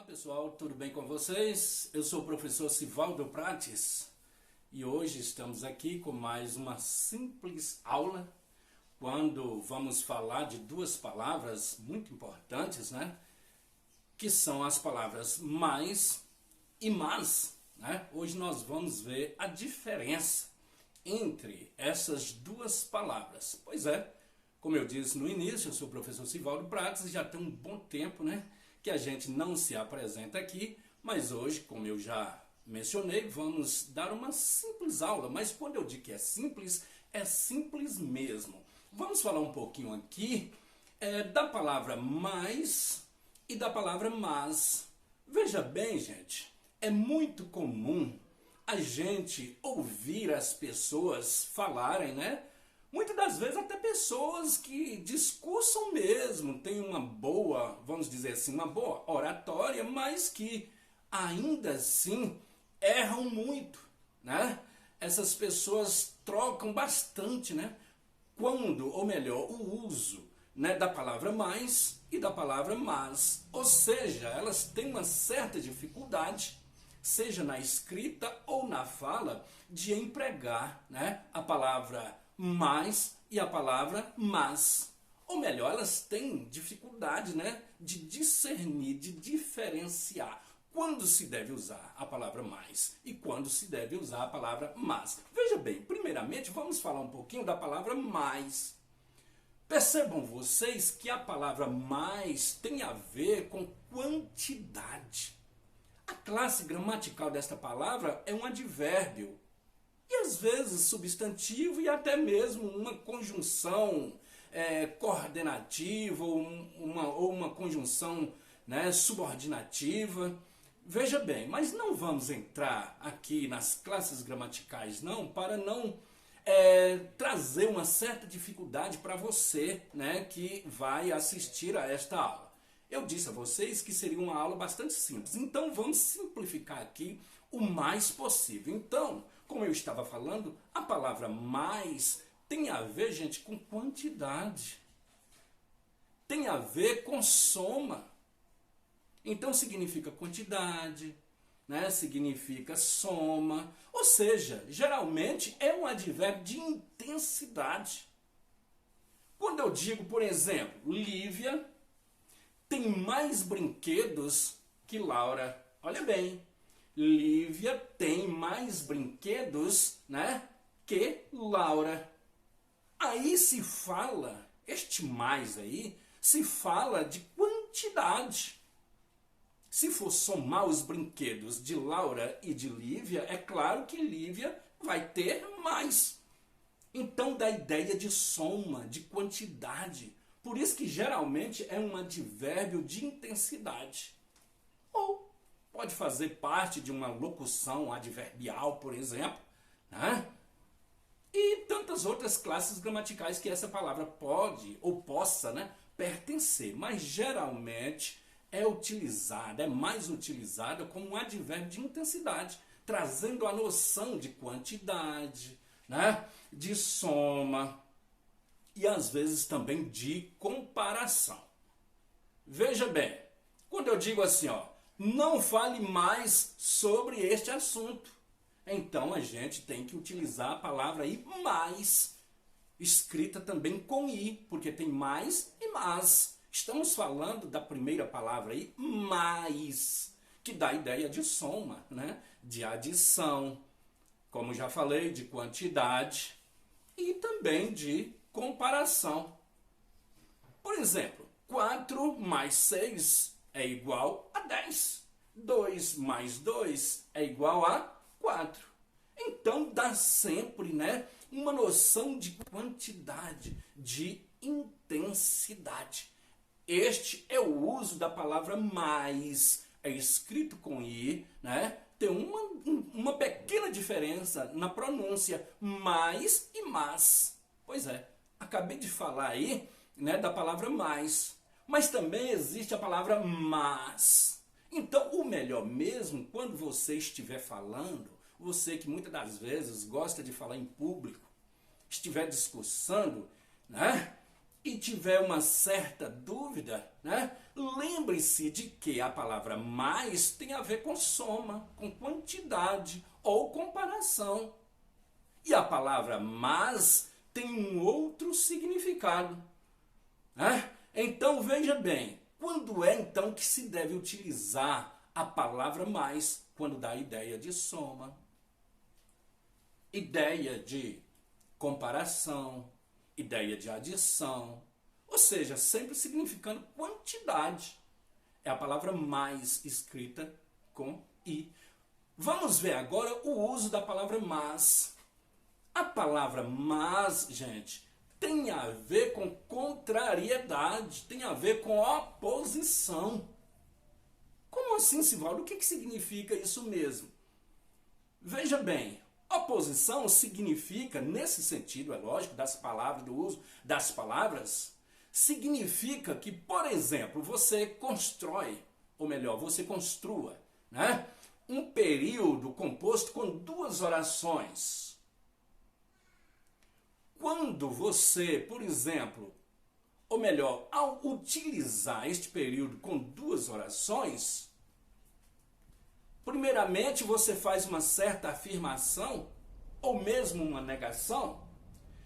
Olá pessoal, tudo bem com vocês? Eu sou o professor Sivaldo Prates e hoje estamos aqui com mais uma simples aula quando vamos falar de duas palavras muito importantes, né? Que são as palavras mais e mas, né? Hoje nós vamos ver a diferença entre essas duas palavras. Pois é, como eu disse no início, eu sou o professor Sivaldo Prates e já tem um bom tempo, né, que a gente não se apresenta aqui, mas hoje, como eu já mencionei, vamos dar uma simples aula, mas quando eu digo que é simples mesmo. Vamos falar um pouquinho aqui da palavra mais e da palavra mas. Veja bem, gente, é muito comum a gente ouvir as pessoas falarem, né? Muitas das vezes até pessoas que discursam mesmo, têm uma boa, vamos dizer assim, uma boa oratória, mas que ainda assim erram muito, né? Essas pessoas trocam bastante, né? Quando, ou melhor, o uso, né, da palavra mais e da palavra mas. Ou seja, elas têm uma certa dificuldade, seja na escrita ou na fala, de empregar, né, a palavra mais e a palavra mas. Ou melhor, elas têm dificuldade, né, de discernir, de diferenciar quando se deve usar a palavra mais e quando se deve usar a palavra mas. Veja bem, primeiramente vamos falar um pouquinho da palavra mais. Percebam vocês que a palavra mais tem a ver com quantidade. A classe gramatical desta palavra é um advérbio. E às vezes substantivo e até mesmo uma conjunção coordenativa ou uma conjunção, né, subordinativa. Veja bem, mas não vamos entrar aqui nas classes gramaticais não, para não trazer uma certa dificuldade para você, né, que vai assistir a esta aula. Eu disse a vocês que seria uma aula bastante simples, então vamos simplificar aqui o mais possível. Então, como eu estava falando, a palavra mais tem a ver, gente, com quantidade. Tem a ver com soma. Então significa quantidade, né? Significa soma. Ou seja, geralmente é um advérbio de intensidade. Quando eu digo, por exemplo, Lívia tem mais brinquedos que Laura. Olha bem, Lívia tem mais brinquedos, né, que Laura. Aí se fala, este mais aí, se fala de quantidade. Se for somar os brinquedos de Laura e de Lívia, é claro que Lívia vai ter mais. Então dá ideia de soma, de quantidade. Por isso que geralmente é um advérbio de intensidade. Ou pode fazer parte de uma locução adverbial, por exemplo, né? E tantas outras classes gramaticais que essa palavra pode ou possa, né, pertencer. Mas geralmente é utilizada, é mais utilizada como um advérbio de intensidade, trazendo a noção de quantidade, né, de soma e às vezes também de comparação. Veja bem, quando eu digo assim, ó, não fale mais sobre este assunto, então a gente tem que utilizar a palavra aí mais, escrita também com i, porque tem mais e mas. Estamos falando da primeira palavra aí, mais, que dá a ideia de soma, né? De adição, como já falei, de quantidade e também de comparação. Por exemplo, 4 mais 6 é igual a 10. 2 mais 2 é igual a 4. Então dá sempre, né, uma noção de quantidade, de intensidade. Este é o uso da palavra mais. É escrito com i, né? Tem uma pequena diferença na pronúncia, mais e mas. Pois é, acabei de falar aí, né, da palavra mais. Mas também existe a palavra mas. Então, o melhor mesmo, quando você estiver falando, você que muitas das vezes gosta de falar em público, estiver discursando, né, e tiver uma certa dúvida, né? Lembre-se de que a palavra mais tem a ver com soma, com quantidade ou comparação. E a palavra mas tem um outro significado, né? Então veja bem, quando é então que se deve utilizar a palavra mais? Quando dá a ideia de soma, ideia de comparação, ideia de adição, ou seja, sempre significando quantidade. É a palavra mais escrita com i. Vamos ver agora o uso da palavra mas. A palavra mas, gente, tem a ver com contrariedade, tem a ver com oposição. Como assim, Sivaldo? O que significa isso mesmo? Veja bem, oposição significa, nesse sentido, é lógico, das palavras, do uso das palavras, significa que, por exemplo, você constrói, ou melhor, você construa, né, um período composto com duas orações. Quando você, por exemplo, ou melhor, ao utilizar este período com duas orações, primeiramente você faz uma certa afirmação, ou mesmo uma negação,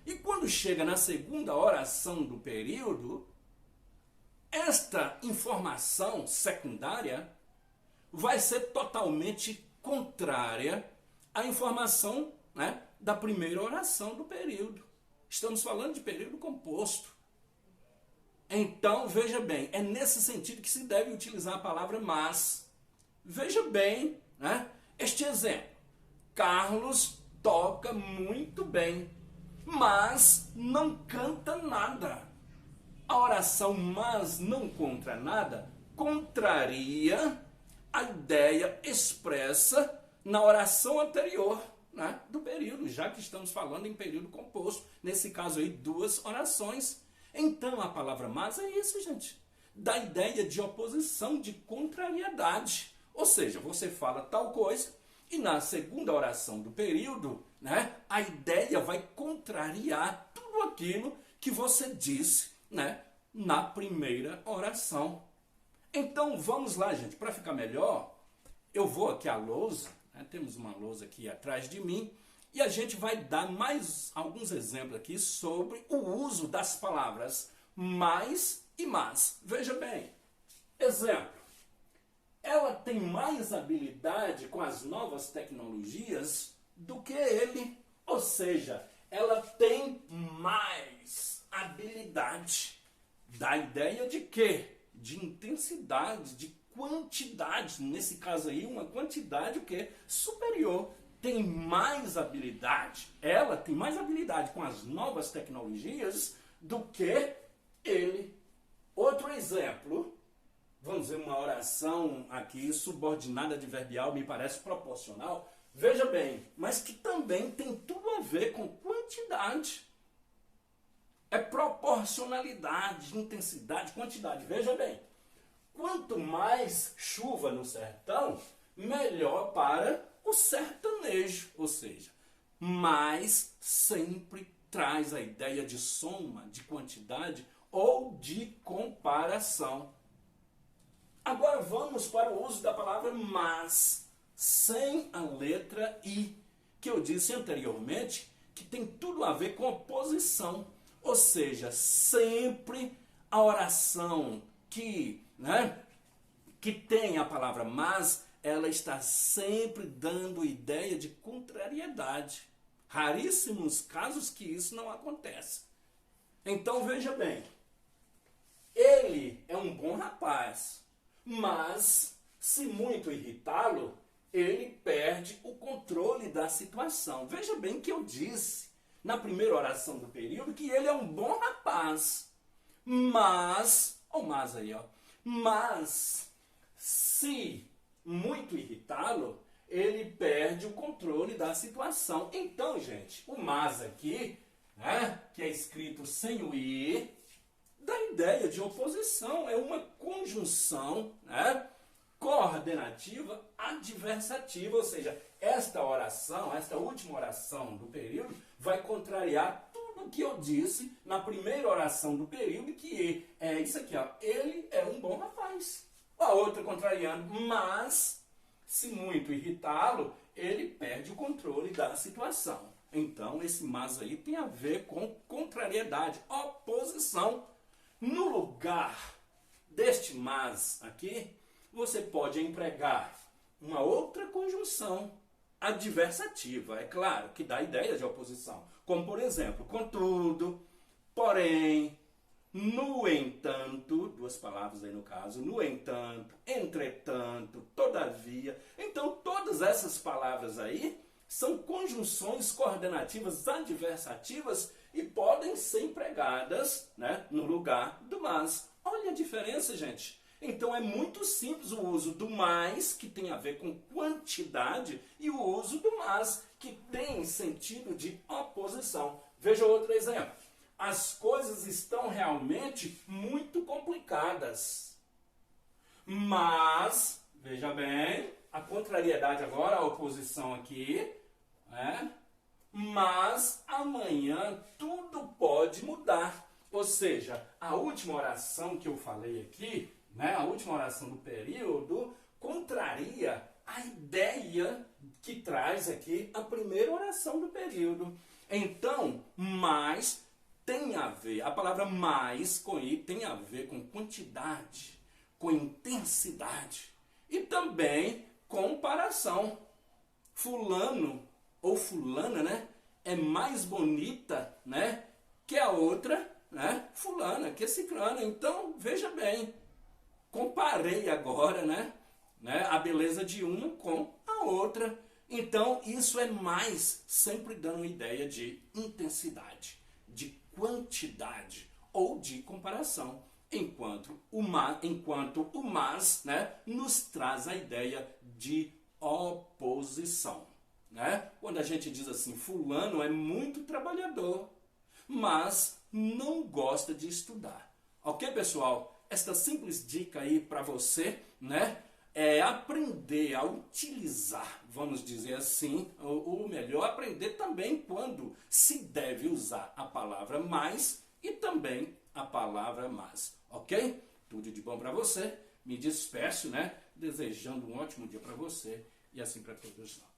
e quando chega na segunda oração do período, esta informação secundária vai ser totalmente contrária à informação, né, da primeira oração do período. Estamos falando de período composto. Então, veja bem, é nesse sentido que se deve utilizar a palavra mas. Veja bem, né, este exemplo. Carlos toca muito bem, mas não canta nada. A oração mas não contra nada contraria a ideia expressa na oração anterior, né, do período, já que estamos falando em período composto, nesse caso aí, duas orações. Então a palavra mas é isso, gente, da ideia de oposição, de contrariedade. Ou seja, você fala tal coisa e na segunda oração do período, né, a ideia vai contrariar tudo aquilo que você disse, né, na primeira oração. Então vamos lá, gente, para ficar melhor, eu vou aqui à lousa, né, temos uma lousa aqui atrás de mim, e a gente vai dar mais alguns exemplos aqui sobre o uso das palavras mais e mas. Veja bem, exemplo. Ela tem mais habilidade com as novas tecnologias do que ele. Ou seja, ela tem mais habilidade. Dá ideia de quê? De intensidade, de quantidade. Nesse caso aí, uma quantidade o quê? Superior. Tem mais habilidade. Ela tem mais habilidade com as novas tecnologias do que ele. Outro exemplo. Vamos ver uma oração aqui subordinada adverbial, me parece proporcional. Veja bem, mas que também tem tudo a ver com quantidade. É proporcionalidade, intensidade, quantidade. Veja bem, quanto mais chuva no sertão, melhor para o sertanejo. Ou seja, mais sempre traz a ideia de soma, de quantidade ou de comparação. Agora vamos para o uso da palavra mas, sem a letra i, que eu disse anteriormente, que tem tudo a ver com oposição. Ou seja, sempre a oração que tem a palavra mas, ela está sempre dando ideia de contrariedade. Raríssimos casos que isso não acontece. Então veja bem, ele é um bom rapaz, mas, se muito irritá-lo, ele perde o controle da situação. Veja bem que eu disse, na primeira oração do período, que ele é um bom rapaz. Mas, ó, mas aí, ó. Mas, se muito irritá-lo, ele perde o controle da situação. Então, gente, o mas aqui, né, que é escrito sem o i, da ideia de oposição, é uma conjunção, né, coordenativa adversativa, ou seja, esta oração, esta última oração do período, vai contrariar tudo tudo que eu disse na primeira oração do período, que é isso aqui, ó. Ele é um bom rapaz. A outra contrariando, mas se muito irritá-lo, ele perde o controle da situação. Então, esse mas aí tem a ver com contrariedade, oposição. No lugar deste mas aqui, você pode empregar uma outra conjunção adversativa, é claro, que dá ideia de oposição. Como, por exemplo, contudo, porém, no entanto, duas palavras aí no caso, no entanto, entretanto, todavia. Então, todas essas palavras aí são conjunções coordenativas adversativas e podem ser empregadas, né, no lugar do mas. Olha a diferença, gente. Então é muito simples o uso do mais, que tem a ver com quantidade, e o uso do mas, que tem sentido de oposição. Veja outro exemplo. As coisas estão realmente muito complicadas. Mas, veja bem, a contrariedade agora, a oposição aqui, né? Mas amanhã tudo pode mudar. Ou seja, a última oração que eu falei aqui, né, a última oração do período, contraria a ideia que traz aqui a primeira oração do período. Então, mais tem a ver, a palavra mais com i tem a ver com quantidade, com intensidade e também comparação. Fulano ou fulana, né, é mais bonita, né, que a outra, né, fulana, que ciclana. Então, veja bem, comparei agora, né, a beleza de uma com a outra. Então, isso é mais, sempre dando uma ideia de intensidade, de quantidade ou de comparação. Enquanto o mas, né, nos traz a ideia de oposição. Né? Quando a gente diz assim, fulano é muito trabalhador, mas não gosta de estudar. Ok, pessoal? Esta simples dica aí para você, né, é aprender a utilizar, vamos dizer assim, ou melhor, aprender também quando se deve usar a palavra mais e também a palavra mas. Ok? Tudo de bom para você. Me despeço, né, desejando um ótimo dia para você e assim para todos nós.